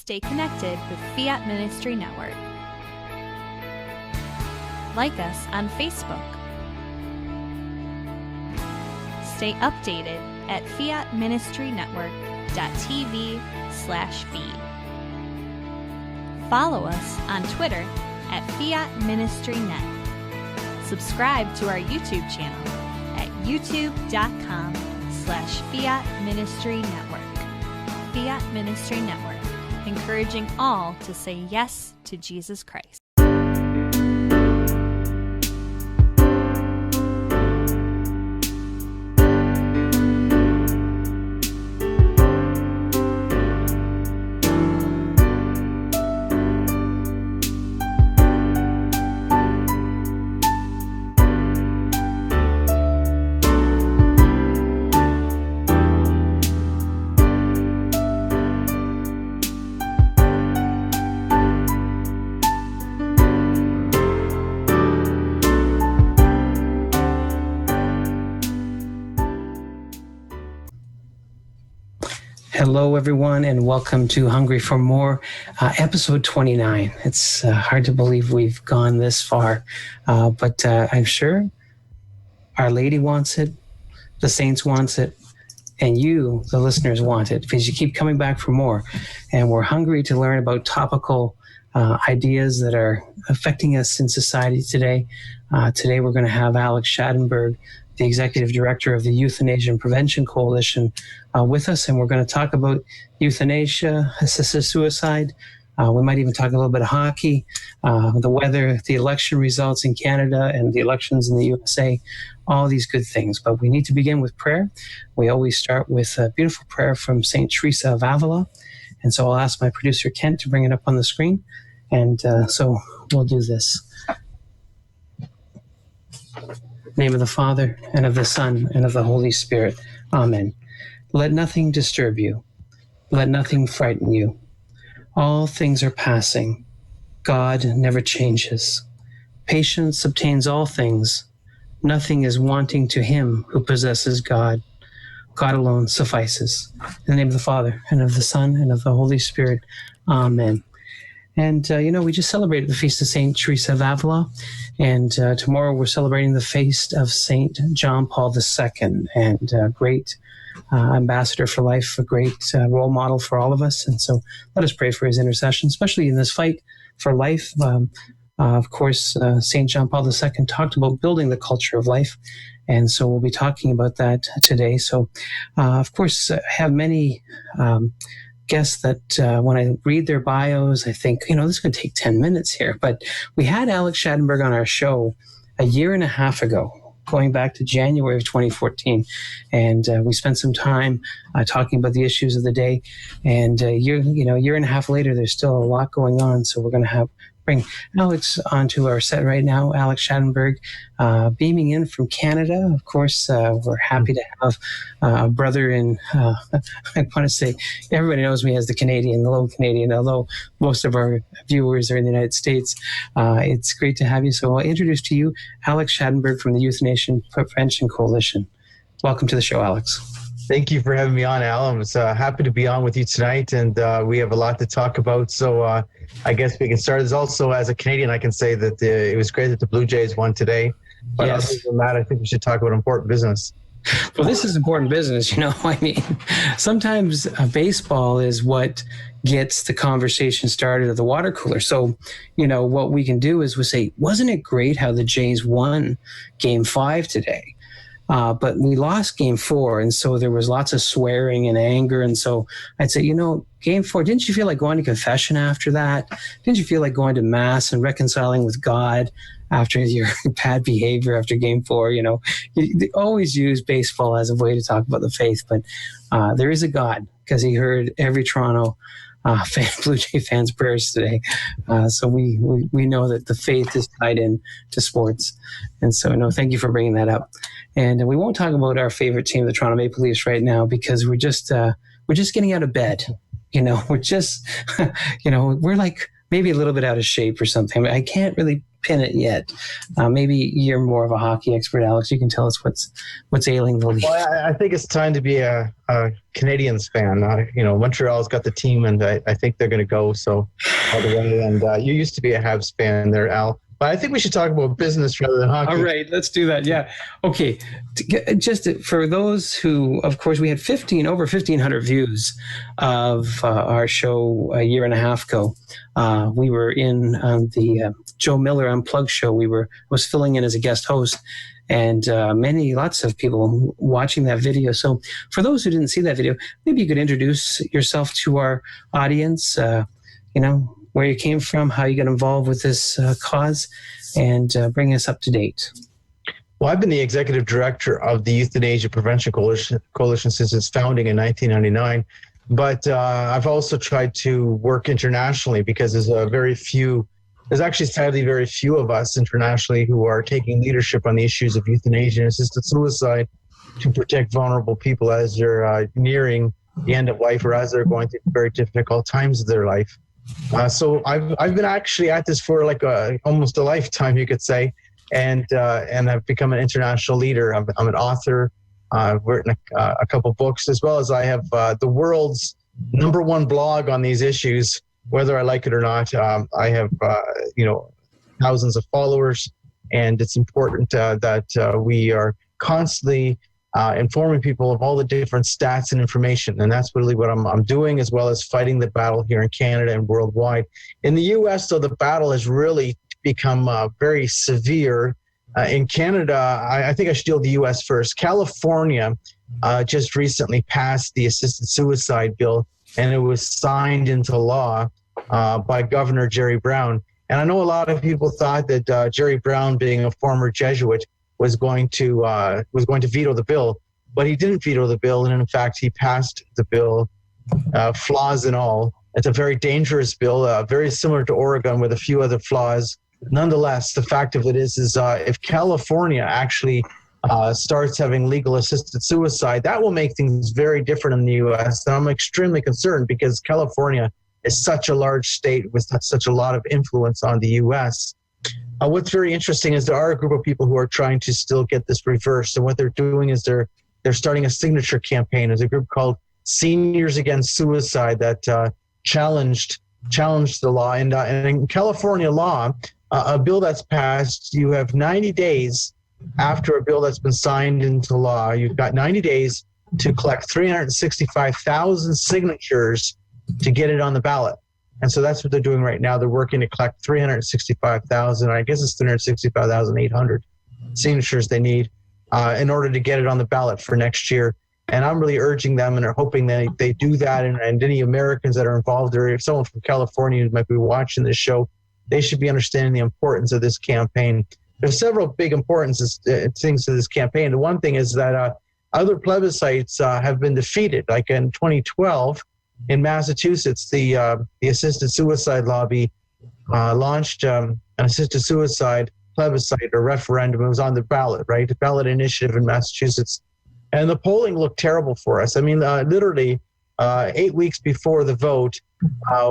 stay connected with Fiat Ministry Network. Like us on Facebook. Stay updated at fiatministrynetwork.tv/feed. Follow us on Twitter at Fiat Ministry Net. Subscribe to our YouTube channel at youtube.com/Fiat Ministry Network. Fiat Ministry Network, encouraging all to say yes to Jesus Christ. Hello, everyone, and welcome to Hungry for More, episode 29. It's hard to believe we've gone this far, but I'm sure Our Lady wants it, the Saints wants it, and you, the listeners, want it, because you keep coming back for more. And we're hungry to learn about topical ideas that are affecting us in society today. Today, we're going to have Alex Schadenburg, the Executive Director of the Euthanasia Prevention Coalition, with us, and we're going to talk about euthanasia, assisted suicide. We might even talk a little bit of hockey, the weather, the election results in Canada, and the elections in the USA, all these good things. But we need to begin with prayer. We always start with a beautiful prayer from St. Teresa of Avila, and so I'll ask my producer, Kent, to bring it up on the screen, and so we'll do this. Name of the Father, and of the Son, and of the Holy Spirit. Amen. Let nothing disturb you. Let nothing frighten you. All things are passing. God never changes. Patience obtains all things. Nothing is wanting to him who possesses God. God alone suffices. In the name of the Father, and of the Son, and of the Holy Spirit. Amen. And, we just celebrated the feast of St. Teresa of Avila, and tomorrow we're celebrating the feast of St. John Paul II, and a great ambassador for life, a great role model for all of us. And so let us pray for his intercession, especially in this fight for life. Of course, St. John Paul II talked about building the culture of life, and so we'll be talking about that today. So, of course, I have many guests that when I read their bios, I think, this is going to take 10 minutes here. But we had Alex Schadenburg on our show a year and a half ago, going back to January of 2014. And we spent some time talking about the issues of the day. And a year and a half later, there's still a lot going on. So we're going to bring Alex onto our set right now. Alex Schadenburg, beaming in from Canada. Of course, we're happy to have a brother in, I want to say, everybody knows me as the low Canadian, although most of our viewers are in the United States. It's great to have you. So I'll introduce to you Alex Schadenburg from the Euthanasia Prevention Coalition. Welcome to the show, Alex. Thank you for having me on, Al. I'm happy to be on with you tonight, and we have a lot to talk about. So I guess we can start. Also, as a Canadian, I can say that it was great that the Blue Jays won today. But yes. Other than that, I think we should talk about important business. Well, this is important business. Sometimes baseball is what gets the conversation started at the water cooler. So, what we can do is we say, wasn't it great how the Jays won Game 5 today? But we lost Game 4, and so there was lots of swearing and anger. And so I'd say, Game 4, didn't you feel like going to confession after that? Didn't you feel like going to Mass and reconciling with God after your bad behavior after Game 4? They always use baseball as a way to talk about the faith, but there is a God, because he heard every Toronto Blue Jay fans' prayers today. So we know that the faith is tied in to sports. And so, thank you for bringing that up. And we won't talk about our favorite team, the Toronto Maple Leafs, right now, because we're just getting out of bed. We're just, we're like maybe a little bit out of shape or something. I can't really pin it yet. Maybe you're more of a hockey expert, Alex. You can tell us what's ailing the Leafs. Well, I think it's time to be a Canadiens fan. Montreal's got the team, and I think they're going to go so all the way. And you used to be a Habs fan there, Al. But I think we should talk about business rather than hockey. All right, let's do that. Yeah. Okay. Just for those who, of course, we had over 1,500 views of our show a year and a half ago. We were in the Joe Miller Unplugged show. Was filling in as a guest host, and lots of people watching that video. So for those who didn't see that video, maybe you could introduce yourself to our audience. Where you came from, how you got involved with this cause, and bring us up to date. Well, I've been the executive director of the Euthanasia Prevention Coalition since its founding in 1999. But I've also tried to work internationally because there's actually sadly very few of us internationally who are taking leadership on the issues of euthanasia and assisted suicide to protect vulnerable people as they're nearing the end of life or as they're going through very difficult times of their life. So I've been actually at this for almost a lifetime, you could say, and I've become an international leader. I'm an author. I've written a couple books, as well as I have the world's #1 blog on these issues, whether I like it or not. I have thousands of followers, and it's important that we are constantly informing people of all the different stats and information. And that's really what I'm doing, as well as fighting the battle here in Canada and worldwide. In the U.S., though, the battle has really become very severe. In Canada, I think I should deal with the U.S. first. California just recently passed the assisted suicide bill, and it was signed into law by Governor Jerry Brown. And I know a lot of people thought that Jerry Brown, being a former Jesuit, was going to veto the bill, but he didn't veto the bill, and in fact he passed the bill, flaws and all. It's a very dangerous bill, very similar to Oregon with a few other flaws. Nonetheless, the fact of it is if California actually starts having legal assisted suicide, that will make things very different in the U.S. And I'm extremely concerned because California is such a large state with such a lot of influence on the U.S. What's very interesting is there are a group of people who are trying to still get this reversed. And what they're doing is they're starting a signature campaign. There's a group called Seniors Against Suicide that challenged the law. And in California law, a bill that's passed, you have 90 days after a bill that's been signed into law. You've got 90 days to collect 365,000 signatures to get it on the ballot. And so that's what they're doing right now. They're working to collect 365,000, I guess it's 365,800 signatures they need in order to get it on the ballot for next year. And I'm really urging them and are hoping that they do that. And any Americans that are involved, or if someone from California who might be watching this show, they should be understanding the importance of this campaign. There's several big things to this campaign. The one thing is that other plebiscites have been defeated. Like in 2012, in Massachusetts, the assisted suicide lobby launched an assisted suicide plebiscite or referendum. It was on the ballot, right? The ballot initiative in Massachusetts. And the polling looked terrible for us. I mean, literally 8 weeks before the vote,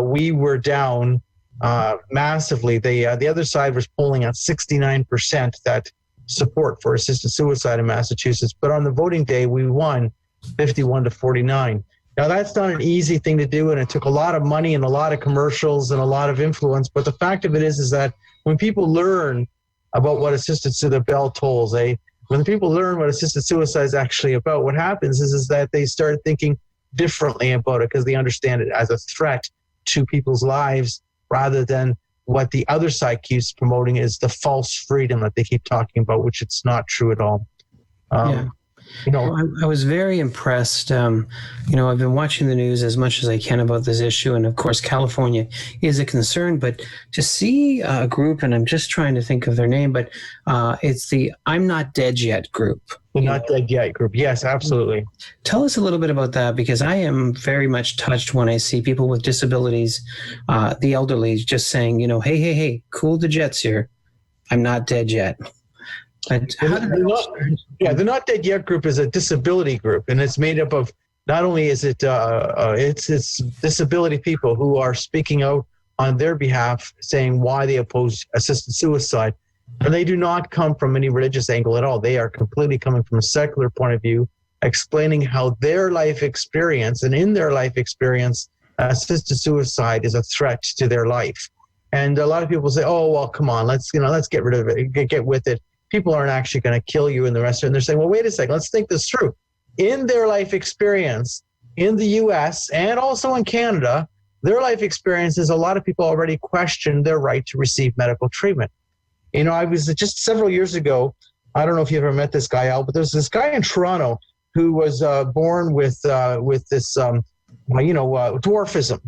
we were down massively. The other side was polling at 69% that support for assisted suicide in Massachusetts. But on the voting day, we won 51-49. Now, that's not an easy thing to do, and it took a lot of money and a lot of commercials and a lot of influence. But the fact of it is that when people learn about what assisted suicide, the bell tolls, when people learn what assisted suicide is actually about, what happens is that they start thinking differently about it because they understand it as a threat to people's lives rather than what the other side keeps promoting is the false freedom that they keep talking about, which it's not true at all. Yeah. I was very impressed. I've been watching the news as much as I can about this issue. And of course, California is a concern, but to see a group, and I'm just trying to think of their name, but it's the I'm Not Dead Yet group. The Not Dead Yet group. Yes, absolutely. Tell us a little bit about that, because I am very much touched when I see people with disabilities, the elderly, just saying, hey, cool the jets here. I'm not dead yet. The Not Dead Yet group is a disability group, and it's made up of not only is it's disability people who are speaking out on their behalf saying why they oppose assisted suicide. And they do not come from any religious angle at all. They are completely coming from a secular point of view, explaining how their life experience, and in their life experience, assisted suicide is a threat to their life. And a lot of people say, oh, well, come on, let's get rid of it, get with it. People aren't actually going to kill you and the rest of it. And they're saying, well, wait a second, let's think this through. In their life experience in the US and also in Canada, their life experiences, a lot of people already question their right to receive medical treatment. You know, I was just several years ago, I don't know if you ever met this guy, Al, but there's this guy in Toronto who was born with this, dwarfism.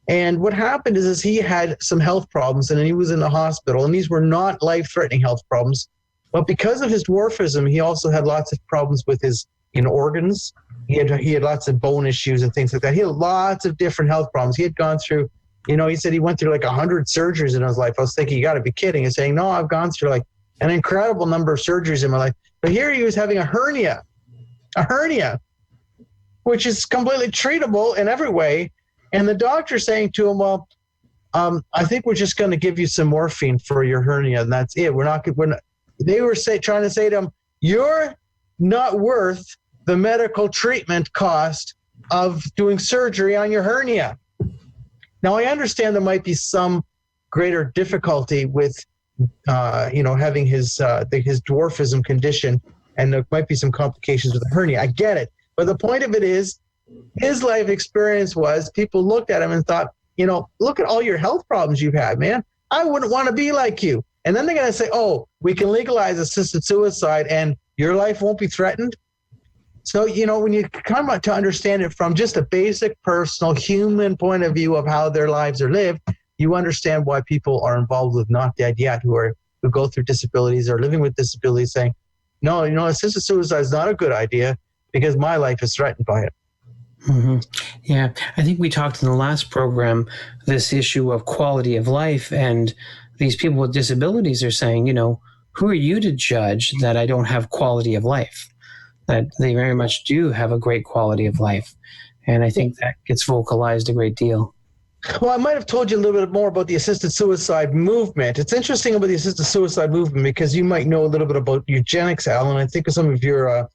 And what happened is he had some health problems, and he was in the hospital, and these were not life-threatening health problems. But because of his dwarfism, he also had lots of problems with his organs. He had lots of bone issues and things like that. He had lots of different health problems. He had gone through, he said he went through like 100 surgeries in his life. I was thinking, you got to be kidding. He's saying, no, I've gone through like an incredible number of surgeries in my life. But here he was having a hernia, which is completely treatable in every way. And the doctor's saying to him, well, I think we're just going to give you some morphine for your hernia, and that's it. They were trying to say to him, you're not worth the medical treatment cost of doing surgery on your hernia. Now, I understand there might be some greater difficulty with, having his dwarfism condition, and there might be some complications with the hernia. I get it. But the point of it is, his life experience was people looked at him and thought, look at all your health problems you've had, man. I wouldn't want to be like you. And then they're going to say, oh, we can legalize assisted suicide and your life won't be threatened. So, when you come to understand it from just a basic personal human point of view of how their lives are lived, you understand why people are involved with not dead yet, who go through disabilities or living with disabilities, saying, no, assisted suicide is not a good idea because my life is threatened by it. Mm-hmm. Yeah, I think we talked in the last program, this issue of quality of life, and these people with disabilities are saying, who are you to judge that I don't have quality of life? That they very much do have a great quality of life. And I think that gets vocalized a great deal. Well, I might have told you a little bit more about the assisted suicide movement. It's interesting about the assisted suicide movement because you might know a little bit about eugenics, Alan. I think some of your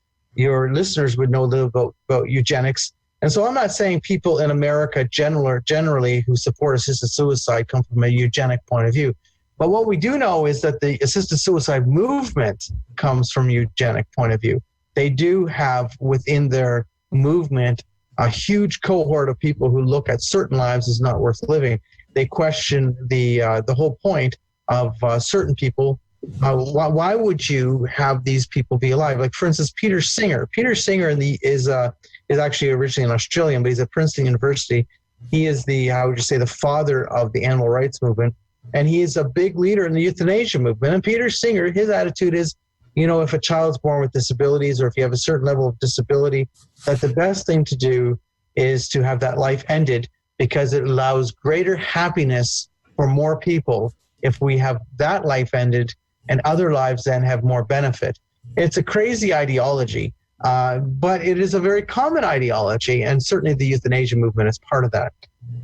listeners would know a little about eugenics. And so I'm not saying people in America generally who support assisted suicide come from a eugenic point of view. But what we do know is that the assisted suicide movement comes from a eugenic point of view. They do have within their movement a huge cohort of people who look at certain lives as not worth living. They question the whole point of certain people. Why would you have these people be alive? Like, for instance, Peter Singer. Peter Singer is actually originally an Australian, but he's at Princeton University. He is the father of the animal rights movement, and he is a big leader in the euthanasia movement. And Peter Singer, his attitude is, if a child's born with disabilities or if you have a certain level of disability, that the best thing to do is to have that life ended because it allows greater happiness for more people if we have that life ended and other lives then have more benefit. It's a crazy ideology, but it is a very common ideology, and certainly the euthanasia movement is part of that.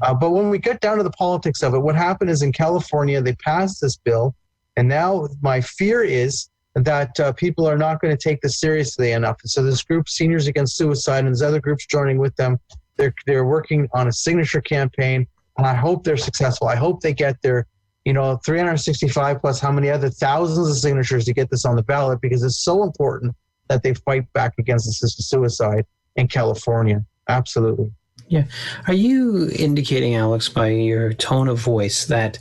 But when we get down to the politics of it, what happened is in California, they passed this bill, and now my fear is that people are not going to take this seriously enough. So this group, Seniors Against Suicide, and there's other groups joining with them. They're working on a signature campaign, and I hope they're successful. I hope they get their 365 plus how many other thousands of signatures to get this on the ballot, because it's so important that they fight back against assisted suicide in California. Absolutely. Yeah. Are you indicating, Alex, by your tone of voice that,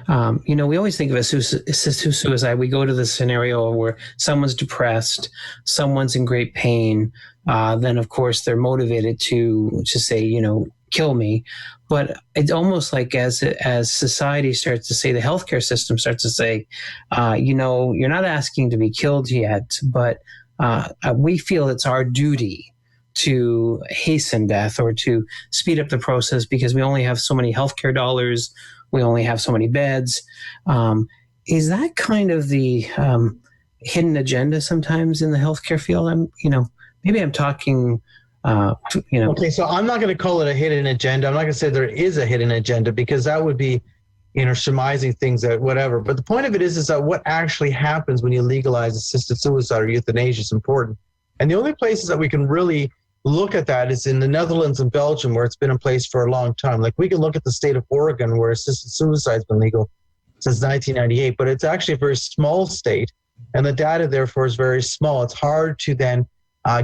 we always think of assisted suicide. We go to the scenario where someone's depressed, someone's in great pain. Then, of course, they're motivated to say, kill me. But it's almost like as society starts to say, the healthcare system starts to say, you're not asking to be killed yet, but we feel it's our duty to hasten death or to speed up the process because we only have so many healthcare dollars, we only have so many beds. Is that kind of the hidden agenda sometimes in the healthcare field? Maybe I'm talking. Okay, so I'm not going to call it a hidden agenda. I'm not going to say there is a hidden agenda because that would be surmising things that whatever. But the point of it is that what actually happens when you legalize assisted suicide or euthanasia is important. And the only places that we can really look at that is in the Netherlands and Belgium, where it's been in place for a long time. Like, we can look at the state of Oregon, where assisted suicide has been legal since 1998, but it's actually a very small state, and the data therefore is very small. It's hard to then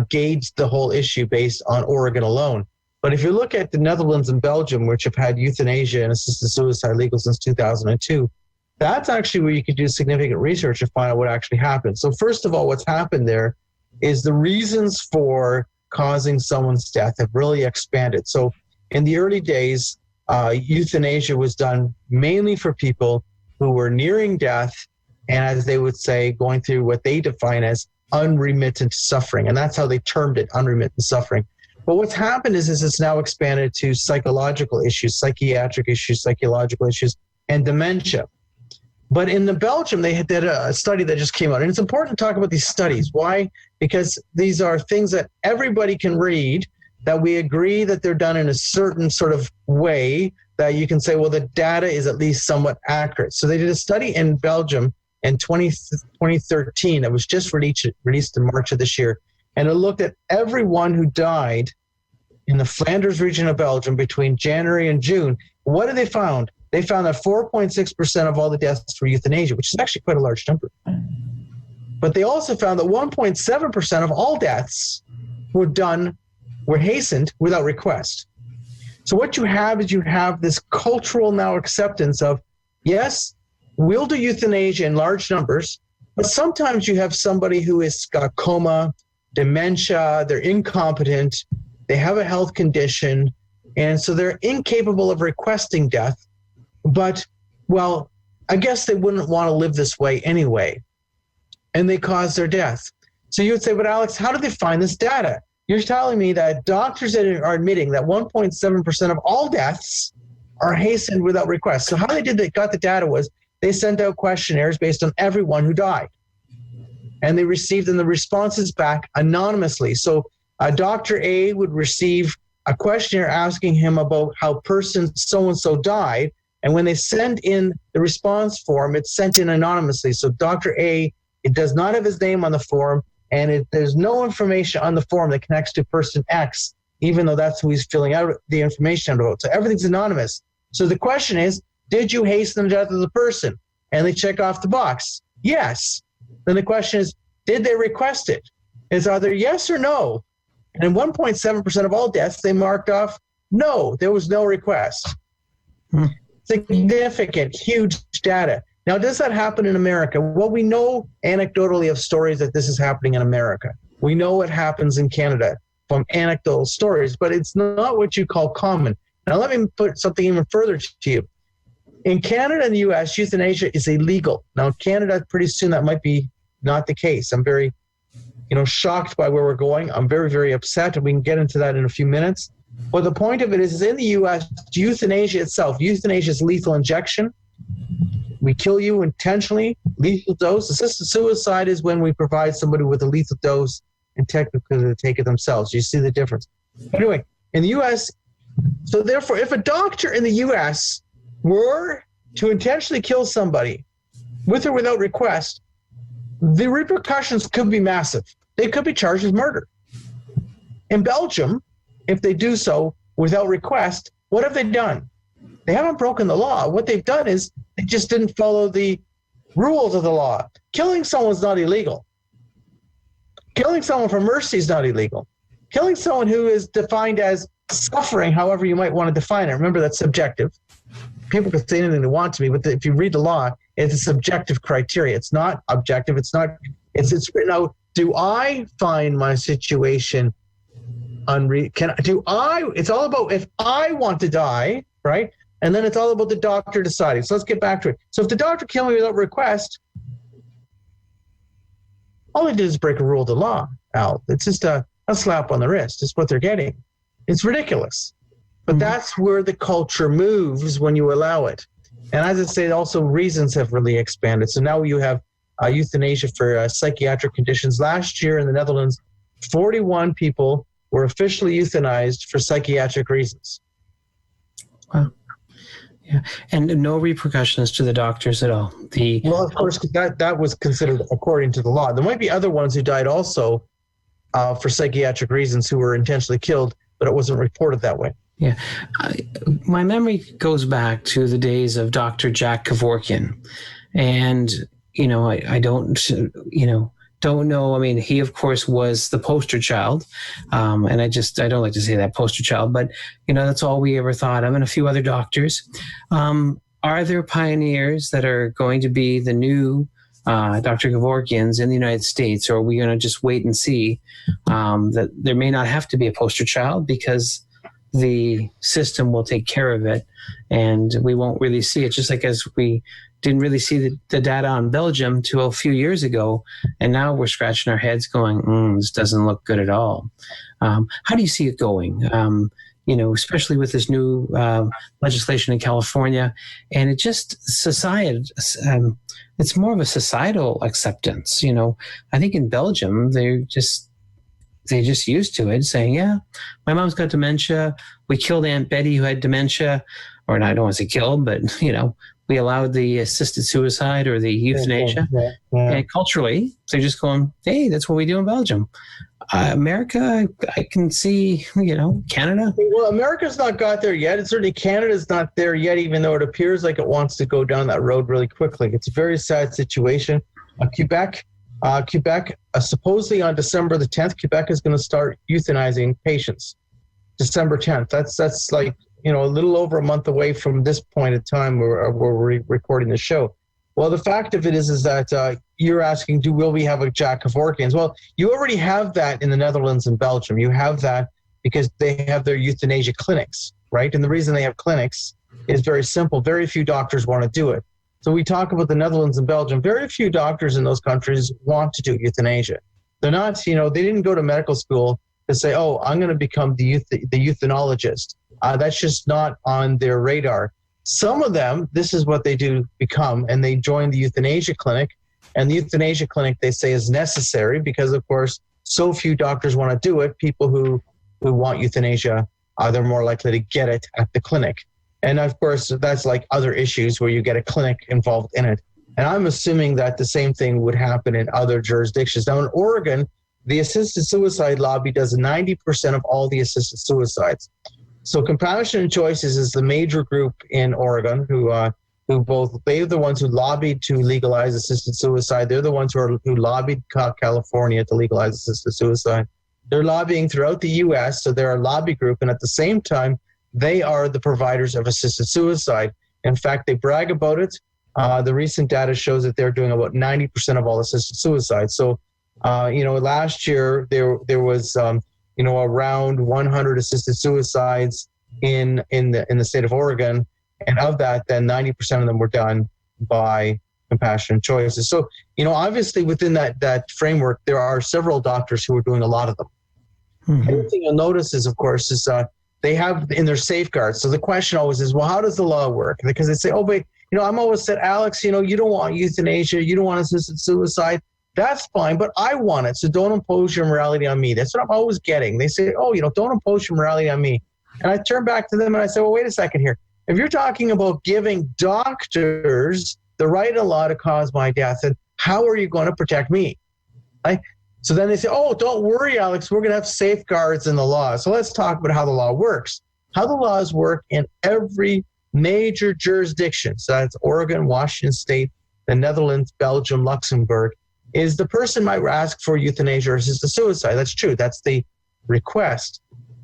gauge the whole issue based on Oregon alone. But if you look at the Netherlands and Belgium, which have had euthanasia and assisted suicide legal since 2002, that's actually where you could do significant research to find out what actually happened. So first of all, what's happened there is the reasons for causing someone's death have really expanded. So in the early days, euthanasia was done mainly for people who were nearing death and, as they would say, going through what they define as unremittent suffering. And that's how they termed it, unremittent suffering. But what's happened is it's now expanded to psychological issues, psychiatric issues, psychological issues, and dementia. But in the Belgium, they did a study that just came out. And it's important to talk about these studies. Why? Because these are things that everybody can read, that we agree that they're done in a certain sort of way that you can say, well, the data is at least somewhat accurate. So they did a study in Belgium in 2013 that was just released in March of this year. And it looked at everyone who died in the Flanders region of Belgium between January and June. What did they found? They found that 4.6% of all the deaths were euthanasia, which is actually quite a large number. But they also found that 1.7% of all deaths were hastened without request. So what you have is you have this cultural now acceptance of, yes, we'll do euthanasia in large numbers, but sometimes you have somebody who has got coma, dementia, they're incompetent, they have a health condition, and so they're incapable of requesting death. But, well, I guess they wouldn't want to live this way anyway, and they cause their death. So you would say, but Alex, how did they find this data? You're telling me that doctors that are admitting that 1.7% of all deaths are hastened without request. So how they got the data was they sent out questionnaires based on everyone who died. And they received the responses back anonymously. So Dr. A would receive a questionnaire asking him about how person so-and-so died. And when they send in the response form, it's sent in anonymously. So Dr. A, it does not have his name on the form, and there's no information on the form that connects to person X, even though that's who he's filling out the information about. So everything's anonymous. So the question is, did you hasten the death of the person? And they check off the box. Yes. Then the question is, did they request it? It's either yes or no. And in 1.7% of all deaths, they marked off, no, there was no request. Significant, huge data. Now, does that happen in America? Well, we know anecdotally of stories that this is happening in America. We know it happens in Canada from anecdotal stories, but it's not what you call common. Now, let me put something even further to you. In Canada and the U.S., euthanasia is illegal. Now, in Canada, pretty soon that might be not the case. I'm very, shocked by where we're going. I'm very, very upset, and we can get into that in a few minutes. But the point of it is in the U.S., euthanasia itself, euthanasia is lethal injection. We kill you intentionally, lethal dose. Assisted suicide is when we provide somebody with a lethal dose and technically they take it themselves. You see the difference. Anyway, in the U.S., so therefore, if a doctor in the U.S. were to intentionally kill somebody with or without request, the repercussions could be massive. They could be charged with murder. In Belgium, if they do so without request, what have they done? They haven't broken the law. What they've done is they just didn't follow the rules of the law. Killing someone is not illegal. Killing someone for mercy is not illegal. Killing someone who is defined as suffering, however you might want to define it. Remember, that's subjective. People can say anything they want to me, but if you read the law, it's a subjective criteria. It's not objective. It's written out. Do I find my situation it's all about if I want to die, right? And then it's all about the doctor deciding. So let's get back to it. So if the doctor killed me without request, all they did is break a rule of the law, Al. It's just a slap on the wrist. It's what they're getting. It's ridiculous. But that's where the culture moves when you allow it. And as I say, also reasons have really expanded. So now you have euthanasia for psychiatric conditions. Last year in the Netherlands, 41 people were officially euthanized for psychiatric reasons. Wow. Yeah, and no repercussions to the doctors at all. Well, of course, that was considered according to the law. There might be other ones who died also for psychiatric reasons who were intentionally killed, but it wasn't reported that way. Yeah, my memory goes back to the days of Dr. Jack Kevorkian, and I don't know. I mean, he of course was the poster child, and I don't like to say that, poster child, but that's all we ever thought of, and a few other doctors. Are there pioneers that are going to be the new Dr. Kevorkians in the United States, or are we going to just wait and see that there may not have to be a poster child because the system will take care of it, and we won't really see it, just like as we didn't really see the data on Belgium till a few years ago, and now we're scratching our heads going, this doesn't look good at all. How do you see it going? Especially with this new legislation in California, and it just it's more of a societal acceptance. I think in Belgium, they're just used to it, saying, yeah, my mom's got dementia. We killed Aunt Betty who had dementia, or I don't want to say killed, but, we allowed the assisted suicide or the euthanasia. Yeah. And culturally, they're just going, hey, that's what we do in Belgium. America, I can see, Canada. Well, America's not got there yet. And certainly Canada's not there yet, even though it appears like it wants to go down that road really quickly. It's a very sad situation. Quebec, supposedly on December the 10th, Quebec is going to start euthanizing patients. December 10th. That's like, a little over a month away from this point in time where we're recording the show. Well, the fact of it is that you're asking, will we have a Jack Kevorkians? Well, you already have that in the Netherlands and Belgium. You have that because they have their euthanasia clinics, right? And the reason they have clinics is very simple. Very few doctors want to do it. So we talk about the Netherlands and Belgium. Very few doctors in those countries want to do euthanasia. They're not, they didn't go to medical school to say, oh, I'm going to become the euthanologist. That's just not on their radar. Some of them, this is what they do become, and they join the euthanasia clinic. And the euthanasia clinic, they say, is necessary because, of course, so few doctors want to do it. People who want euthanasia, they're more likely to get it at the clinic. And, of course, that's like other issues where you get a clinic involved in it. And I'm assuming that the same thing would happen in other jurisdictions. Now, in Oregon, the assisted suicide lobby does 90% of all the assisted suicides. So Compassion and Choices is the major group in Oregon they're the ones who lobbied to legalize assisted suicide. They're the ones who lobbied California to legalize assisted suicide. They're lobbying throughout the U.S., so they're a lobby group, and at the same time, they are the providers of assisted suicide. In fact, they brag about it. The recent data shows that they're doing about 90% of all assisted suicide. So, last year there was around 100 assisted suicides in the state of Oregon, and of that, then 90% of them were done by Compassion and Choices. So, obviously within that framework, there are several doctors who are doing a lot of them. Mm-hmm. And the thing you'll notice is, of course, they have in their safeguards. So the question always is, well, how does the law work? Because they say, oh, but I'm always said, Alex, you don't want euthanasia, you don't want assisted suicide. That's fine, but I want it, so don't impose your morality on me. That's what I'm always getting. They say, oh, don't impose your morality on me. And I turn back to them and I say, well, wait a second here. If you're talking about giving doctors the right and law to cause my death, then how are you going to protect me? Right? So then they say, oh, don't worry, Alex, we're going to have safeguards in the law. So let's talk about how the law works. How the laws work in every major jurisdiction, so that's Oregon, Washington State, the Netherlands, Belgium, Luxembourg, is the person might ask for euthanasia or assisted suicide. That's true. That's the request.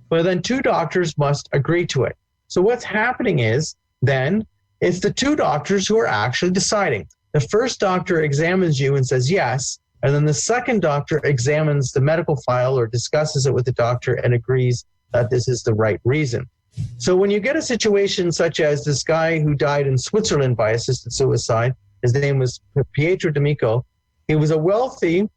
But then two doctors must agree to it. So what's happening is then it's the two doctors who are actually deciding. The first doctor examines you and says yes, and then the second doctor examines the medical file or discusses it with the doctor and agrees that this is the right reason. So when you get a situation such as this guy who died in Switzerland by assisted suicide, his name was Pietro D'Amico. He was a wealthy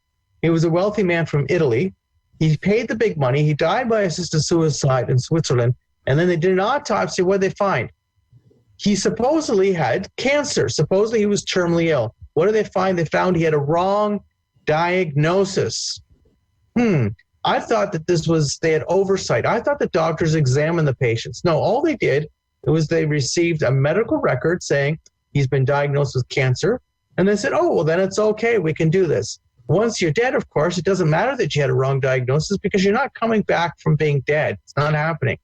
man from Italy. He paid the big money. He died by assisted suicide in Switzerland. And then they did an autopsy. What did they find? He supposedly had cancer. Supposedly he was terminally ill. What did they find? They found he had a wrong diagnosis. I thought that they had oversight. I thought the doctors examined the patients. No, all they did It was they received a medical record saying he's been diagnosed with cancer, and they said, oh, well, then it's okay. We can do this. Once you're dead, of course, it doesn't matter that you had a wrong diagnosis because you're not coming back from being dead. It's not happening.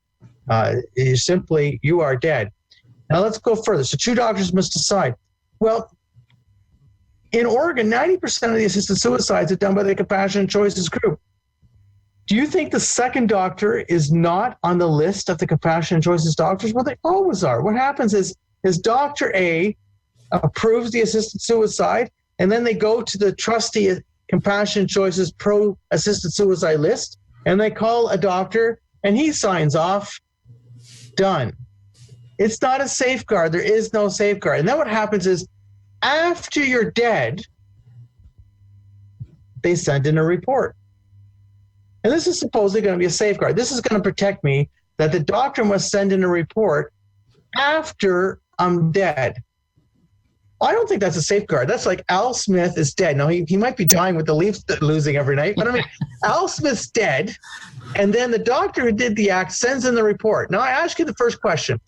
You are dead. Now let's go further. So 2 doctors must decide. Well, in Oregon, 90% of the assisted suicides are done by the Compassionate Choices group. Do you think the second doctor is not on the list of the Compassionate Choices doctors? Well, they always are. What happens is Dr. A approves the assisted suicide, and then they go to the trusty Compassionate Choices pro-assisted suicide list, and they call a doctor, and he signs off. Done. It's not a safeguard. There is no safeguard. And then what happens is after you're dead, they send in a report. And this is supposedly going to be a safeguard. This is going to protect me, that the doctor must send in a report after I'm dead. I don't think that's a safeguard. That's like Al Smith is dead. Now, he might be dying with the Leafs losing every night, but I mean, Al Smith's dead, and then the doctor who did the act sends in the report. Now, I ask you the first question.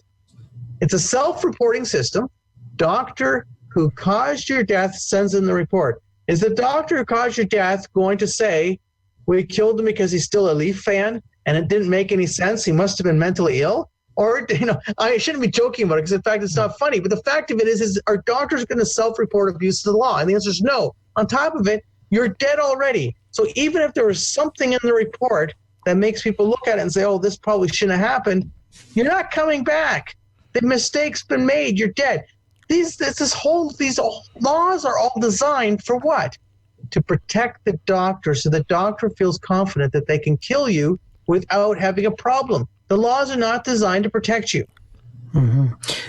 It's a self-reporting system. Doctor who caused your death sends in the report. Is the doctor who caused your death going to say, we killed him because he's still a Leaf fan and it didn't make any sense, he must have been mentally ill? Or, I shouldn't be joking about it because, in fact, it's not funny. But the fact of it is are doctors going to self-report abuse of the law? And the answer is no. On top of it, you're dead already. So even if there was something in the report that makes people look at it and say, oh, this probably shouldn't have happened, you're not coming back. The mistake's been made. You're dead. These laws are all designed for what? To protect the doctor, so the doctor feels confident that they can kill you without having a problem. The laws are not designed to protect you. Mm-hmm.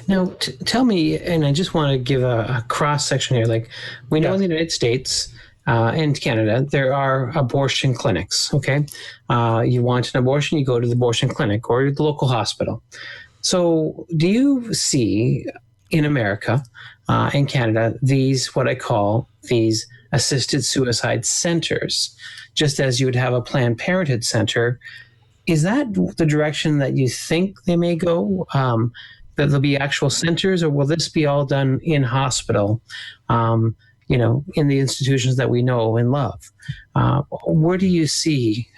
Now, tell me, and I just want to give a cross-section here. Like, we know in the United States and Canada, there are abortion clinics, okay? You want an abortion, you go to the abortion clinic or the local hospital. So do you see in America and Canada these, what I call these assisted suicide centers, just as you would have a Planned Parenthood center? Is that the direction that you think they may go? That there'll be actual centers, or will this be all done in hospital, in the institutions that we know and love? Where do you see,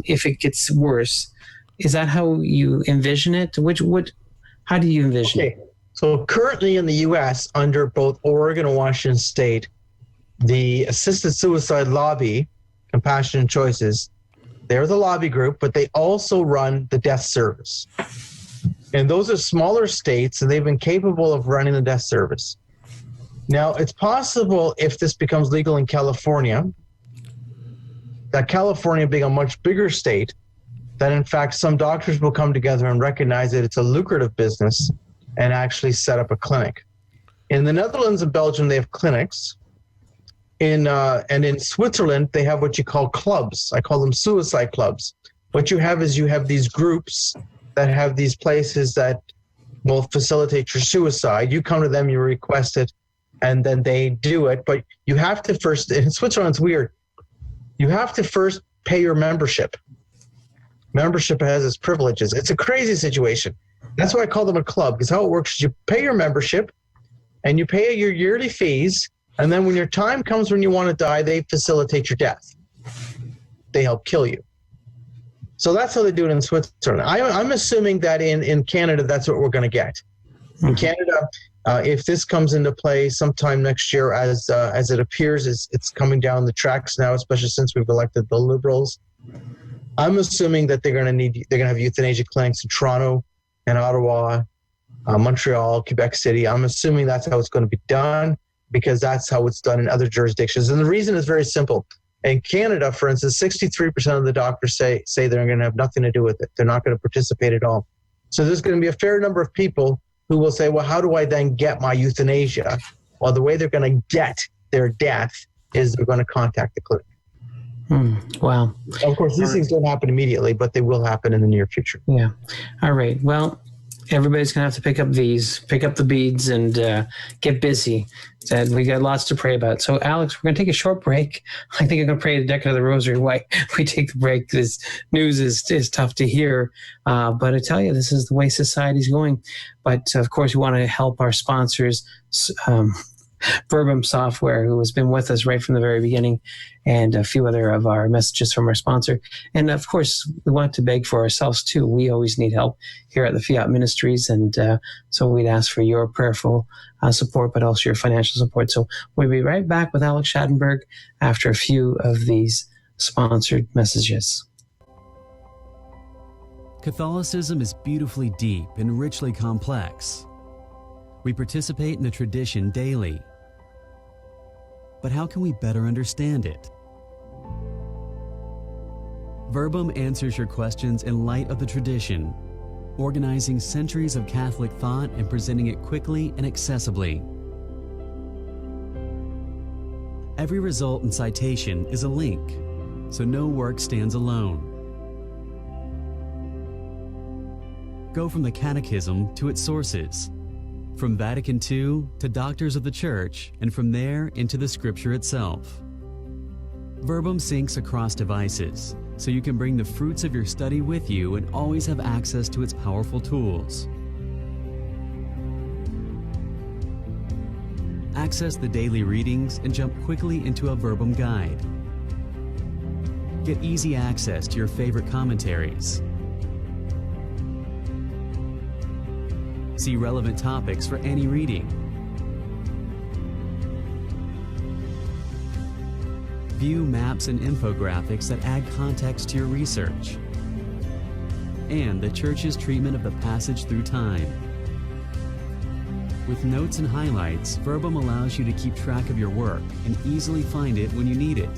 if it gets worse, is that how you envision it? How do you envision it? So currently in the U.S., under both Oregon and Washington State, the assisted suicide lobby, Compassionate Choices, they're the lobby group, but they also run the death service. And those are smaller states, and they've been capable of running the death service. Now, it's possible if this becomes legal in California, that California being a much bigger state, that in fact some doctors will come together and recognize that it's a lucrative business and actually set up a clinic. In the Netherlands and Belgium, they have clinics. And in Switzerland, they have what you call clubs. I call them suicide clubs. What you have is these groups that have these places that will facilitate your suicide. You come to them, you request it, and then they do it. But you have to first, in Switzerland, it's weird. You have to first pay your membership. Membership has its privileges. It's a crazy situation. That's why I call them a club, because how it works is you pay your membership and you pay your yearly fees. And then when your time comes when you want to die, they facilitate your death. They help kill you. So that's how they do it in Switzerland. I'm assuming that in Canada, that's what we're going to get. In Canada, if this comes into play sometime next year, as it appears, it's coming down the tracks now, especially since we've elected the Liberals. I'm assuming that they're going to have euthanasia clinics in Toronto and Ottawa, Montreal, Quebec City. I'm assuming that's how it's going to be done, because that's how it's done in other jurisdictions. And the reason is very simple. In Canada, for instance, 63% of the doctors say they're going to have nothing to do with it. They're not going to participate at all. So there's going to be a fair number of people who will say, well, how do I then get my euthanasia? Well, the way they're going to get their death is they're going to contact the clinic. Wow. Of course, these things don't happen immediately, but they will happen in the near future. Yeah. All right. Well, everybody's going to have to pick up the beads and get busy. And we got lots to pray about. So, Alex, we're going to take a short break. I think I'm going to pray the Decade of the Rosary while we take the break. This news is tough to hear. But I tell you, this is the way society's going. But, of course, we want to help our sponsors, Verbum Software, who has been with us right from the very beginning, and a few other of our messages from our sponsor. And of course, we want to beg for ourselves too. We always need help here at the Fiat Ministries, and so we'd ask for your prayerful support, but also your financial support. So we'll be right back with Alex Schadenburg after a few of these sponsored messages. Catholicism is beautifully deep and richly complex. We participate in the tradition daily. But how can we better understand it? Verbum answers your questions in light of the tradition, organizing centuries of Catholic thought and presenting it quickly and accessibly. Every result and citation is a link, so no work stands alone. Go from the Catechism to its sources, from Vatican II to Doctors of the Church, and from there into the Scripture itself. Verbum syncs across devices, so you can bring the fruits of your study with you and always have access to its powerful tools. Access the daily readings and jump quickly into a Verbum guide. Get easy access to your favorite commentaries. See relevant topics for any reading. View maps and infographics that add context to your research. And the Church's treatment of the passage through time. With notes and highlights, Verbum allows you to keep track of your work and easily find it when you need it.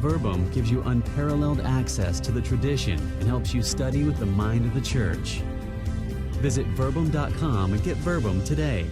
Verbum gives you unparalleled access to the tradition and helps you study with the mind of the Church. Visit verbum.com and get Verbum today.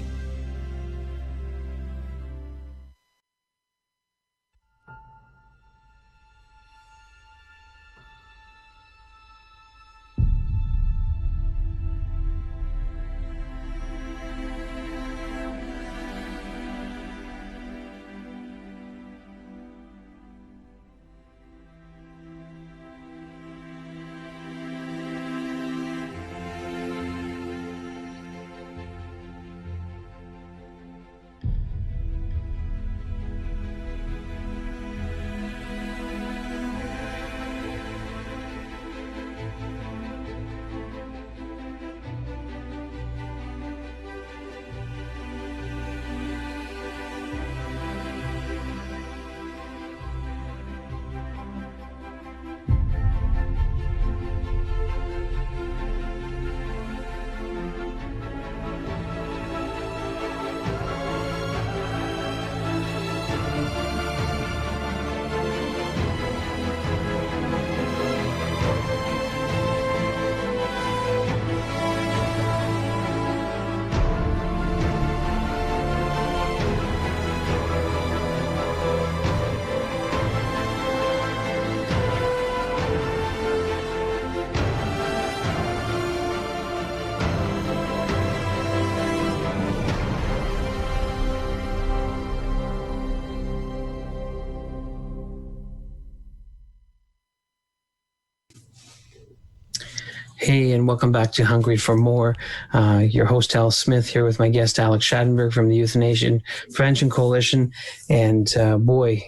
Hey, and welcome back to Hungry for More. Your host, Al Smith, here with my guest, Alex Schadenburg from the Euthanasia Prevention Coalition. And boy,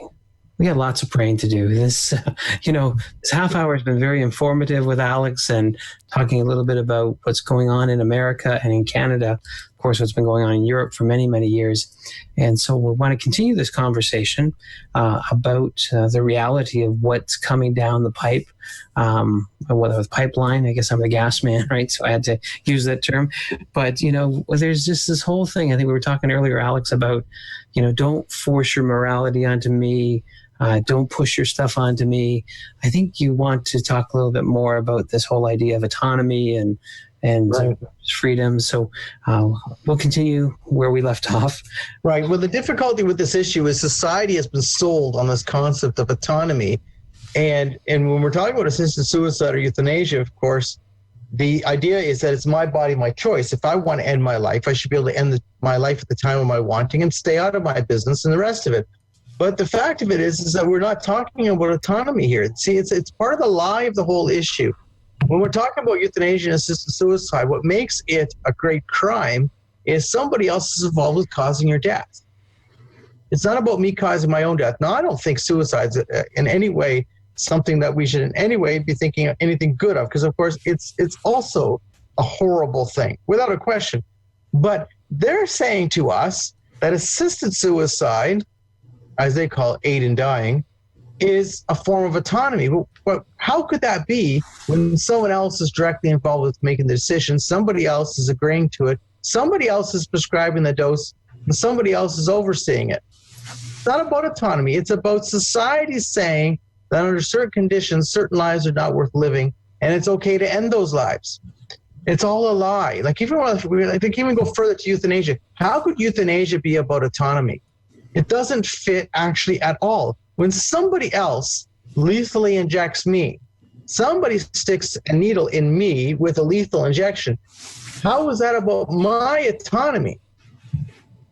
we got lots of praying to do. This half hour has been very informative with Alex and talking a little bit about what's going on in America and in Canada. Of course, what's been going on in Europe for many, many years. And so we want to continue this conversation about the reality of what's coming down the pipe, whether it's pipeline. I guess I'm the gas man, right? So I had to use that term. But, there's just this whole thing. I think we were talking earlier, Alex, about, don't force your morality onto me. Don't push your stuff onto me. I think you want to talk a little bit more about this whole idea of autonomy and right. Freedom. So we'll continue where we left off. Right. Well, the difficulty with this issue is society has been sold on this concept of autonomy. And when we're talking about assisted suicide or euthanasia, of course, the idea is that it's my body, my choice. If I want to end my life, I should be able to end my life at the time of my wanting and stay out of my business and the rest of it. But the fact of it is that we're not talking about autonomy here. See, it's part of the lie of the whole issue. When we're talking about euthanasia and assisted suicide, what makes it a great crime is somebody else is involved with causing your death. It's not about me causing my own death. Now, I don't think suicide's in any way something that we should in any way be thinking of anything good of, because of course it's also a horrible thing, without a question. But they're saying to us that assisted suicide, as they call it, aid in dying, is a form of autonomy. But how could that be when someone else is directly involved with making the decision, somebody else is agreeing to it, somebody else is prescribing the dose, and somebody else is overseeing it? It's not about autonomy. It's about society saying that under certain conditions, certain lives are not worth living, and it's okay to end those lives. It's all a lie. Like, even I think even go further to euthanasia. How could euthanasia be about autonomy? It doesn't fit actually at all. When somebody else lethally injects me, somebody sticks a needle in me with a lethal injection, how is that about my autonomy?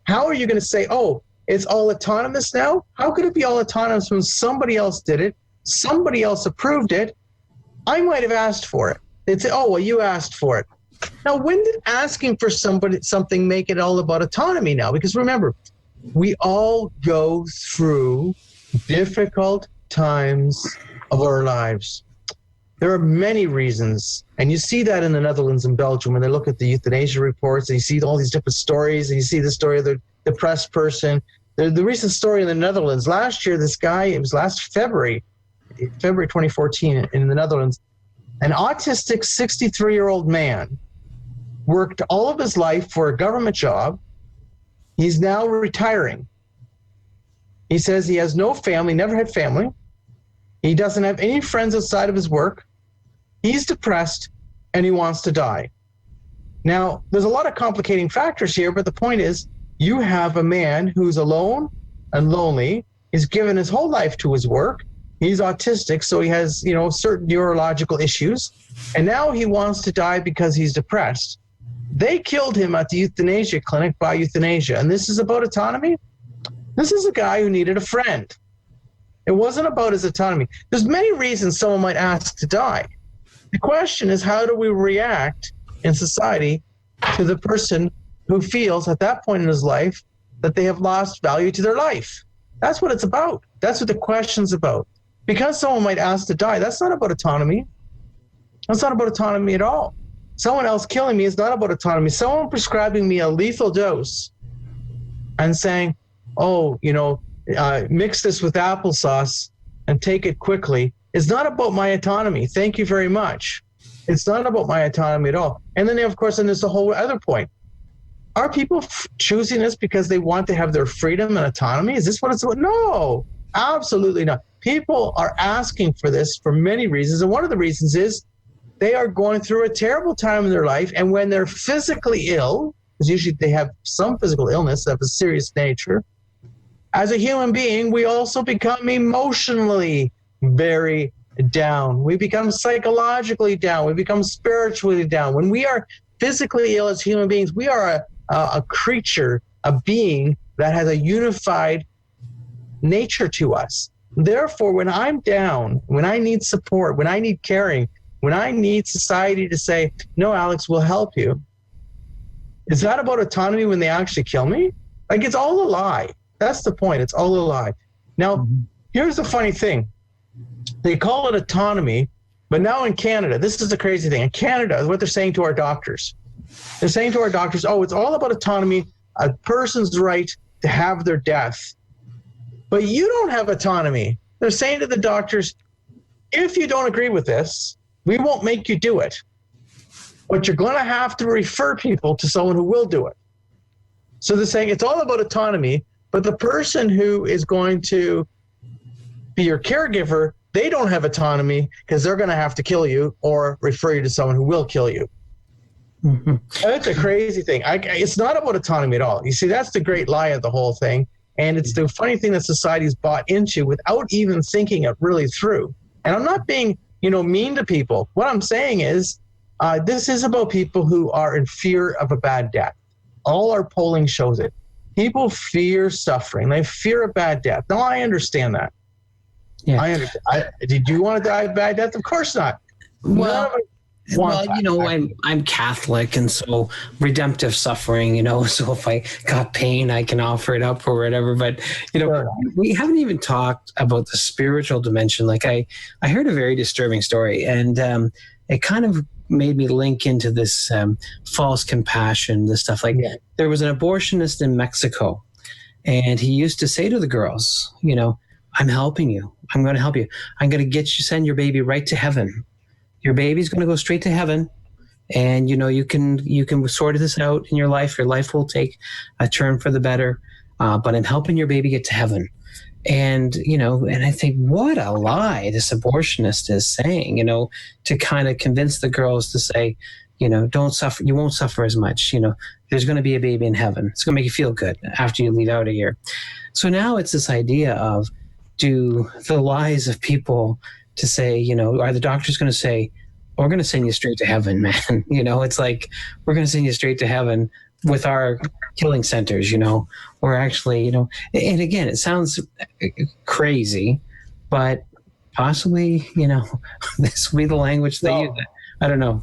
How are you going to say, oh, it's all autonomous now? How could it be all autonomous when somebody else did it, somebody else approved it? I might have asked for it. They'd say, oh, well, you asked for it. Now, when did asking for something make it all about autonomy now? Because remember, we all go through difficult times of our lives. There are many reasons, and you see that in the Netherlands and Belgium when they look at the euthanasia reports, and you see all these different stories, and you see the story of the depressed person. The recent story in the Netherlands, last year, this guy, it was last February 2014 in the Netherlands, an autistic 63-year-old man worked all of his life for a government job. He's now retiring. He says he has no family, never had family. He doesn't have any friends outside of his work. He's depressed, and he wants to die. Now, there's a lot of complicating factors here, but the point is, you have a man who's alone and lonely. He's given his whole life to his work. He's autistic, so he has, certain neurological issues. And now he wants to die because he's depressed. They killed him at the euthanasia clinic by euthanasia. And this is about autonomy? This is a guy who needed a friend. It wasn't about his autonomy. There's many reasons someone might ask to die. The question is, how do we react in society to the person who feels at that point in his life that they have lost value to their life? That's what it's about. That's what the question's about. Because someone might ask to die, that's not about autonomy. That's not about autonomy at all. Someone else killing me is not about autonomy. Someone prescribing me a lethal dose and saying, oh, mix this with applesauce and take it quickly is not about my autonomy. Thank you very much. It's not about my autonomy at all. And then, of course, there's the whole other point. Are people choosing this because they want to have their freedom and autonomy? Is this what it's about? No, absolutely not. People are asking for this for many reasons. And one of the reasons is they are going through a terrible time in their life. And when they're physically ill, because usually they have some physical illness of a serious nature, as a human being, we also become emotionally very down. We become psychologically down. We become spiritually down. When we are physically ill as human beings, we are a creature, a being that has a unified nature to us. Therefore, when I'm down, when I need support, when I need caring, when I need society to say, no, Alex, we'll help you, is that about autonomy when they actually kill me? Like, it's all a lie. That's the point. It's all a lie. Now, here's the funny thing. They call it autonomy, but now in Canada, this is the crazy thing. In Canada, what they're saying to our doctors, they're saying to our doctors, oh, it's all about autonomy, a person's right to have their death. But you don't have autonomy. They're saying to the doctors, if you don't agree with this, we won't make you do it. But you're going to have to refer people to someone who will do it. So they're saying it's all about autonomy, but the person who is going to be your caregiver, they don't have autonomy because they're going to have to kill you or refer you to someone who will kill you. Mm-hmm. That's a crazy thing. It's not about autonomy at all. You see, that's the great lie of the whole thing. And it's the funny thing that society's bought into without even thinking it really through. And I'm not being, mean to people. What I'm saying is this is about people who are in fear of a bad death. All our polling shows it. People fear suffering. They fear a bad death. Now, I understand that. Yeah. I understand. Did you want to die a bad death? Of course not. Well, I'm Catholic, and so redemptive suffering, so if I got pain, I can offer it up or whatever. But, Sure. we haven't even talked about the spiritual dimension. Like I heard a very disturbing story, and it kind of made me link into this false compassion, this stuff. Like there was an abortionist in Mexico, and he used to say to the girls, I'm helping you. I'm going to help you. I'm going to send your baby right to heaven. Your baby's going to go straight to heaven, and you can sort this out in your life. Your life will take a turn for the better, but I'm helping your baby get to heaven. And and I think, what a lie this abortionist is saying, to kind of convince the girls to say, don't suffer. You won't suffer as much. There's going to be a baby in heaven. It's going to make you feel good after you leave out of here. So now it's this idea of, do the lies of people to say, are the doctors going to say, we're going to send you straight to heaven, man? It's like, we're going to send you straight to heaven with our killing centers, or actually, and again, it sounds crazy, but possibly, this will be the language they use. I don't know.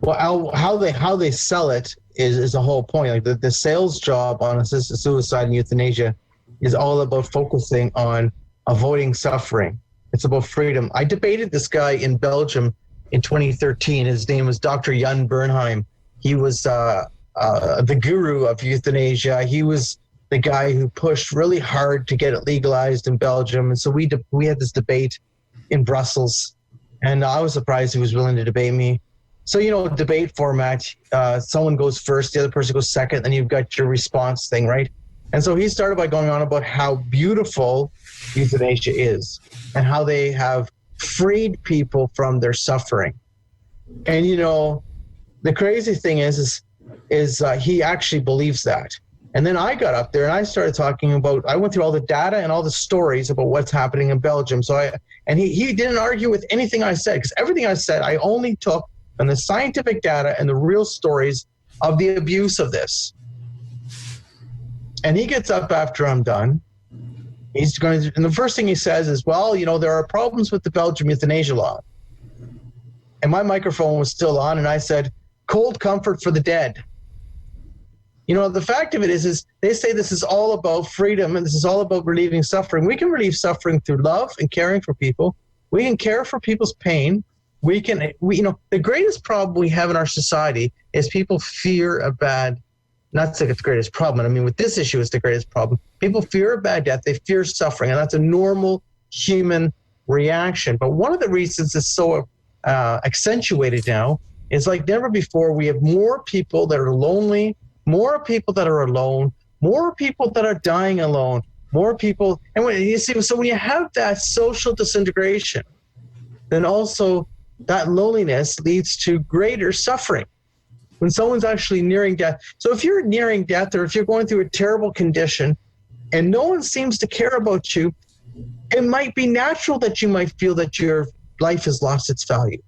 Well, how they sell it is the whole point. Like the sales job on assisted suicide and euthanasia is all about focusing on avoiding suffering. It's about freedom. I debated this guy in Belgium in 2013. His name was Dr. Jan Bernheim. He was the guru of euthanasia. He was the guy who pushed really hard to get it legalized in Belgium. And so we had this debate in Brussels, and I was surprised he was willing to debate me. So, debate format, someone goes first, the other person goes second, then you've got your response thing, right? And so he started by going on about how beautiful euthanasia is and how they have freed people from their suffering. And, the crazy thing is he actually believes that. And then I got up there and I started talking about, I went through all the data and all the stories about what's happening in Belgium. So he didn't argue with anything I said, because everything I said, I only took on the scientific data and the real stories of the abuse of this. And he gets up after I'm done. And the first thing he says is, well, there are problems with the Belgium euthanasia law. And my microphone was still on, and I said, cold comfort for the dead. The fact of it is they say this is all about freedom and this is all about relieving suffering. We can relieve suffering through love and caring for people. We can care for people's pain. The greatest problem we have in our society is people fear a bad, not to say it's the greatest problem. I mean, with this issue, it's the greatest problem. People fear a bad death. They fear suffering, and that's a normal human reaction. But one of the reasons it's so accentuated now is like never before. We have more people that are lonely, more people that are alone, more people that are dying alone, more people. And when you have that social disintegration, then also that loneliness leads to greater suffering when someone's actually nearing death. So if you're nearing death, or if you're going through a terrible condition and no one seems to care about you, it might be natural that you might feel that your life has lost its value.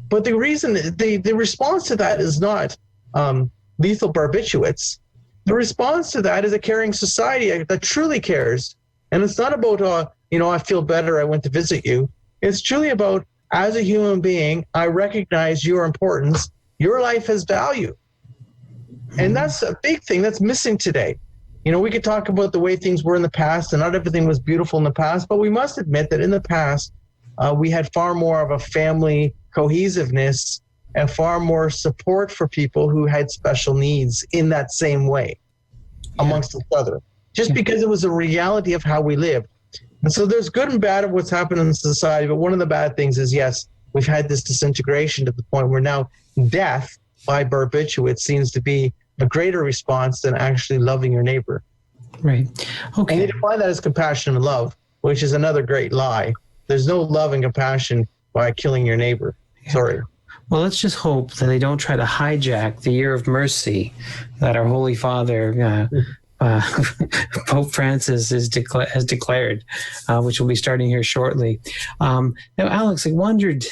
But the reason, the response to that is not lethal barbiturates. The response to that is a caring society that truly cares. And it's not about, I feel better, I went to visit you. It's truly about, as a human being, I recognize your importance. Your life has value. And that's a big thing that's missing today. We could talk about the way things were in the past, and not everything was beautiful in the past, but we must admit that in the past, we had far more of a family cohesiveness and far more support for people who had special needs in that same way amongst each other, just because it was a reality of how we lived. And so there's good and bad of what's happened in society, but one of the bad things is, yes, we've had this disintegration to the point where now death by barbiturates seems to be a greater response than actually loving your neighbor. Right. Okay. And you define that as compassion and love, which is another great lie. There's no love and compassion by killing your neighbor. Yeah. Sorry. Well, let's just hope that they don't try to hijack the year of mercy that our Holy Father Pope Francis has declared, which will be starting here shortly. Now, Alex, I wondered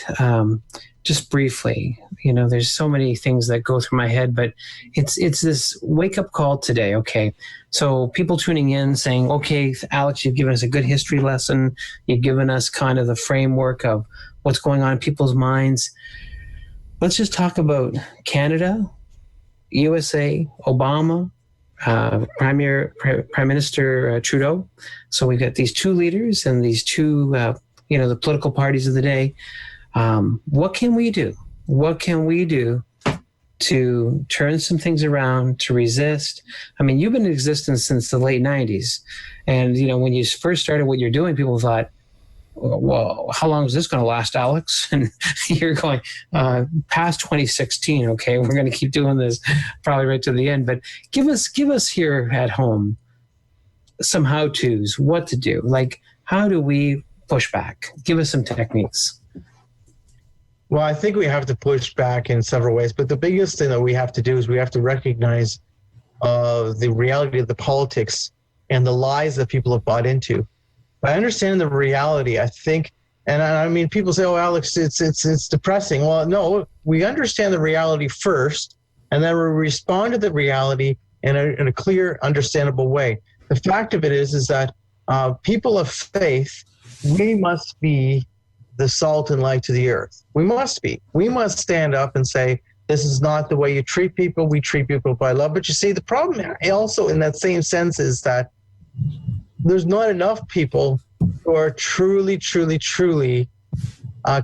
just briefly, there's so many things that go through my head, but it's this wake-up call today, okay? So people tuning in saying, okay, Alex, you've given us a good history lesson. You've given us kind of the framework of what's going on in people's minds. Let's just talk about Canada, USA, Obama, Prime Minister Trudeau. So we've got these two leaders and these two, the political parties of the day. What can we do? What can we do to turn some things around, to resist? I mean, you've been in existence since the late 90s. And, when you first started what you're doing, people thought, well, how long is this going to last, Alex? And you're going past 2016. Okay, we're going to keep doing this probably right to the end. But give us here at home some how-tos, what to do. Like, how do we push back? Give us some techniques. Well, I think we have to push back in several ways, but the biggest thing that we have to do is we have to recognize the reality of the politics and the lies that people have bought into. By understanding the reality, I think, and I mean, people say, "Oh, Alex, it's depressing." Well, no, we understand the reality first, and then we respond to the reality in a clear, understandable way. The fact of it is that people of faith, we must be the salt and light to the earth. We must be. We must stand up and say, this is not the way you treat people. We treat people by love. But you see, the problem also in that same sense is that there's not enough people who are truly, truly, truly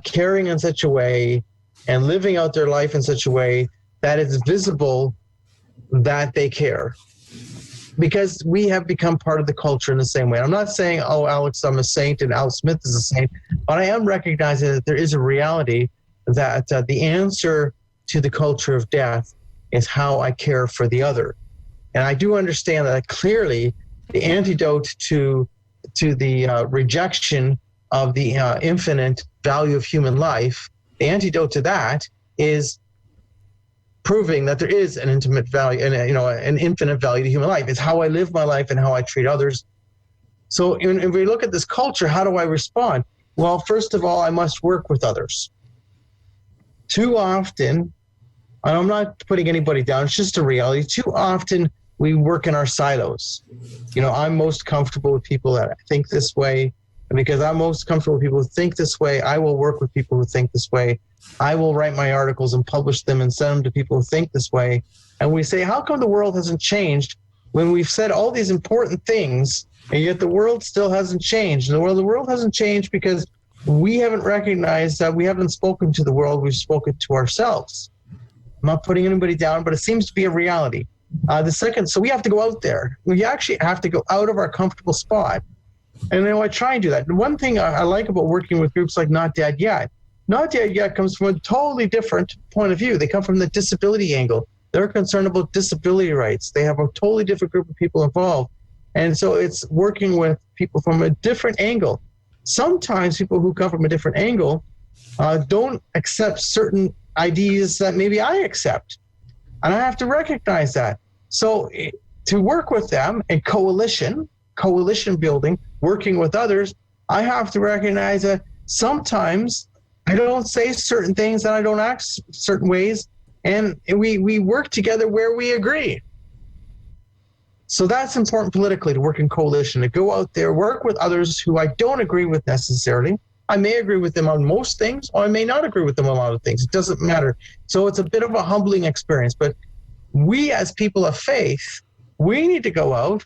caring in such a way and living out their life in such a way that it's visible that they care. Because we have become part of the culture in the same way. I'm not saying, oh, Alex, I'm a saint and Al Smith is a saint, but I am recognizing that there is a reality that the answer to the culture of death is how I care for the other. And I do understand that clearly the antidote to the rejection of the infinite value of human life, the antidote to that is proving that there is an intimate value and an infinite value to human life. It's how I live my life and how I treat others. So if we look at this culture, how do I respond? Well, first of all, I must work with others. Too often, and I'm not putting anybody down, it's just a reality, too often we work in our silos. I'm most comfortable with people that think this way, and because I'm most comfortable with people who think this way, I will work with people who think this way. I will write my articles and publish them and send them to people who think this way. And we say, how come the world hasn't changed when we've said all these important things, and yet the world still hasn't changed? And the world hasn't changed because we haven't recognized that we haven't spoken to the world, we've spoken to ourselves. I'm not putting anybody down, but it seems to be a reality. So we have to go out there. We actually have to go out of our comfortable spot. And I try and do that. And one thing I like about working with groups like Not Dead Yet, Not Dead Yet comes from a totally different point of view. They come from the disability angle. They're concerned about disability rights. They have a totally different group of people involved. And so it's working with people from a different angle. Sometimes people who come from a different angle don't accept certain ideas that maybe I accept. And I have to recognize that. So to work with them in coalition building, working with others, I have to recognize that sometimes I don't say certain things and I don't act certain ways, and we work together where we agree. So that's important politically, to work in coalition, to go out there, work with others who I don't agree with necessarily. I may agree with them on most things, or I may not agree with them on a lot of things. It doesn't matter. So it's a bit of a humbling experience. But we as people of faith, we need to go out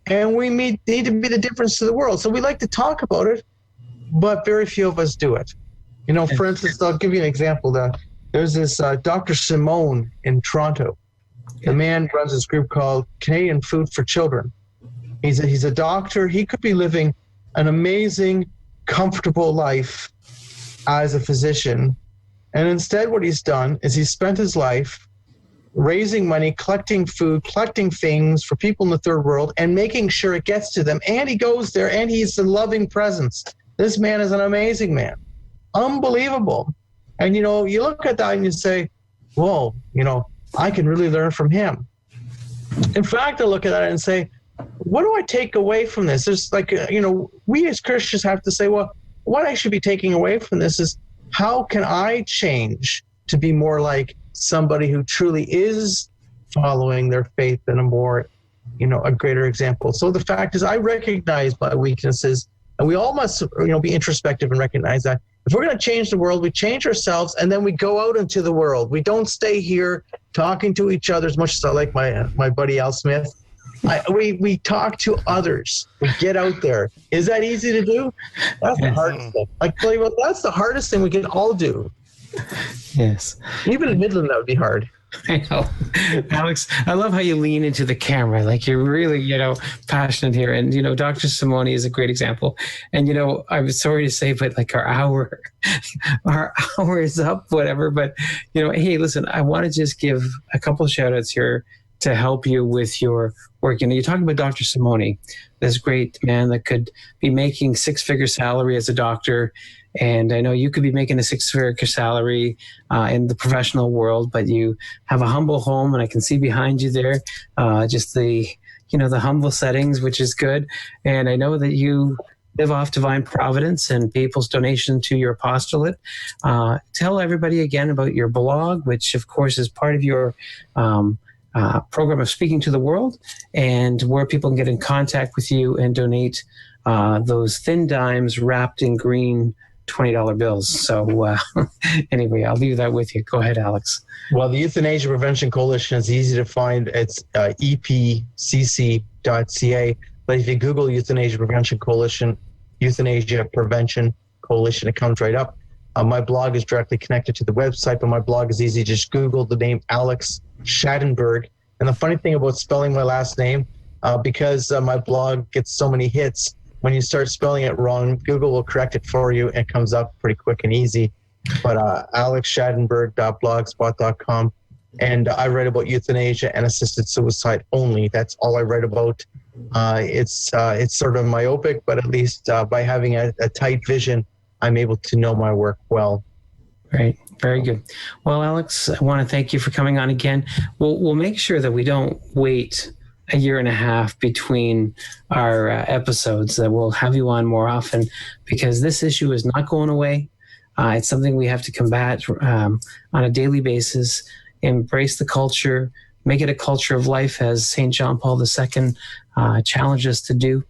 and we need to be the difference to the world. So we like to talk about it, but very few of us do it. For instance, I'll give you an example. There's this Dr. Simone in Toronto. The man runs this group called Canadian Food for Children. He's a doctor. He could be living an amazing, comfortable life as a physician. And instead what he's done is he's spent his life raising money, collecting food, collecting things for people in the third world and making sure it gets to them. And he goes there and he's a loving presence. This man is an amazing man. Unbelievable. And, you look at that and you say, whoa, I can really learn from him. In fact, I look at that and say, what do I take away from this? There's like, we as Christians have to say, well, what I should be taking away from this is, how can I change to be more like somebody who truly is following their faith in a more, a greater example. So the fact is, I recognize my weaknesses, and we all must, be introspective and recognize that if we're going to change the world, we change ourselves, and then we go out into the world. We don't stay here talking to each other, as much as I like my buddy Al Smith. We talk to others. We get out there. Is that easy to do? That's the hardest thing. Like, that's the hardest thing we can all do. Yes. Even in Midland, that would be hard. I know. Alex, I love how you lean into the camera. Like, you're really, passionate here. And, Dr. Simone is a great example. And, I'm sorry to say, but like our hour is up, whatever. But, hey, listen, I want to just give a couple of shout outs here to help you with your work. You're talking about Dr. Simone, this great man that could be making 6-figure salary as a doctor. And I know you could be making a 6-figure salary in the professional world, but you have a humble home, and I can see behind you there just the humble settings, which is good. And I know that you live off divine providence and people's donation to your apostolate. Tell everybody again about your blog, which of course is part of your program of Speaking to the World, and where people can get in contact with you and donate those thin dimes wrapped in green $20 bills. So anyway, I'll leave that with you. Go ahead, Alex. Well, the Euthanasia Prevention Coalition is easy to find. It's epcc.ca. But if you Google Euthanasia Prevention Coalition, Euthanasia Prevention Coalition, it comes right up. My blog is directly connected to the website, but my blog is easy. Just Google the name Alex Schadenburg. And the funny thing about spelling my last name, because my blog gets so many hits, when you start spelling it wrong, Google will correct it for you, and it comes up pretty quick and easy. But alexschadenburg.blogspot.com. And I write about euthanasia and assisted suicide only. That's all I write about. It's sort of myopic, but at least by having a tight vision, I'm able to know my work well. Right. Very good. Well, Alex, I want to thank you for coming on again. We'll make sure that we don't wait a year and a half between our episodes, that we'll have you on more often, because this issue is not going away. It's something we have to combat on a daily basis, embrace the culture, make it a culture of life, as St. John Paul II challenged us to do.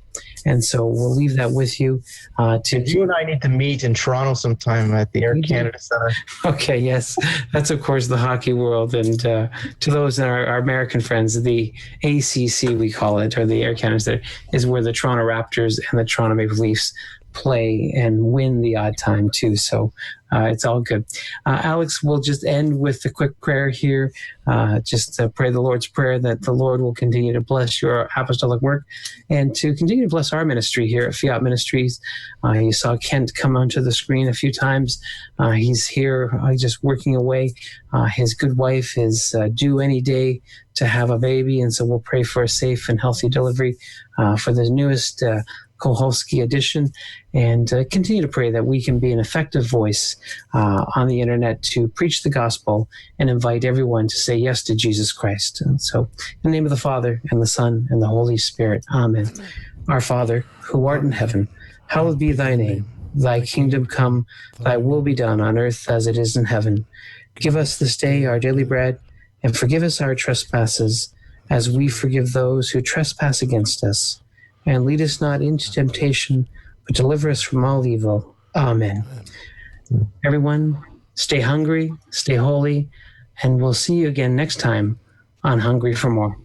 And so we'll leave that with you. You and I need to meet in Toronto sometime at the Air Canada Centre. Okay, yes. That's, of course, the hockey world. And to those that are our American friends, the ACC, we call it, or the Air Canada Centre, is where the Toronto Raptors and the Toronto Maple Leafs play and win the odd time too. So it's all good. Alex, we'll just end with a quick prayer here. Just to pray the Lord's Prayer that the Lord will continue to bless your apostolic work and to continue to bless our ministry here at Fiat Ministries. You saw Kent come onto the screen a few times. He's here just working away. His good wife is due any day to have a baby, and so we'll pray for a safe and healthy delivery for the newest Kolholsky edition, and continue to pray that we can be an effective voice on the internet to preach the gospel and invite everyone to say yes to Jesus Christ. And so, in the name of the Father, and the Son, and the Holy Spirit, amen. Our Father, who art in heaven, hallowed be thy name. Thy kingdom come, thy will be done on earth as it is in heaven. Give us this day our daily bread, and forgive us our trespasses, as we forgive those who trespass against us. And lead us not into temptation, but deliver us from all evil. Amen. Everyone, stay hungry, stay holy, and we'll see you again next time on Hungry for More.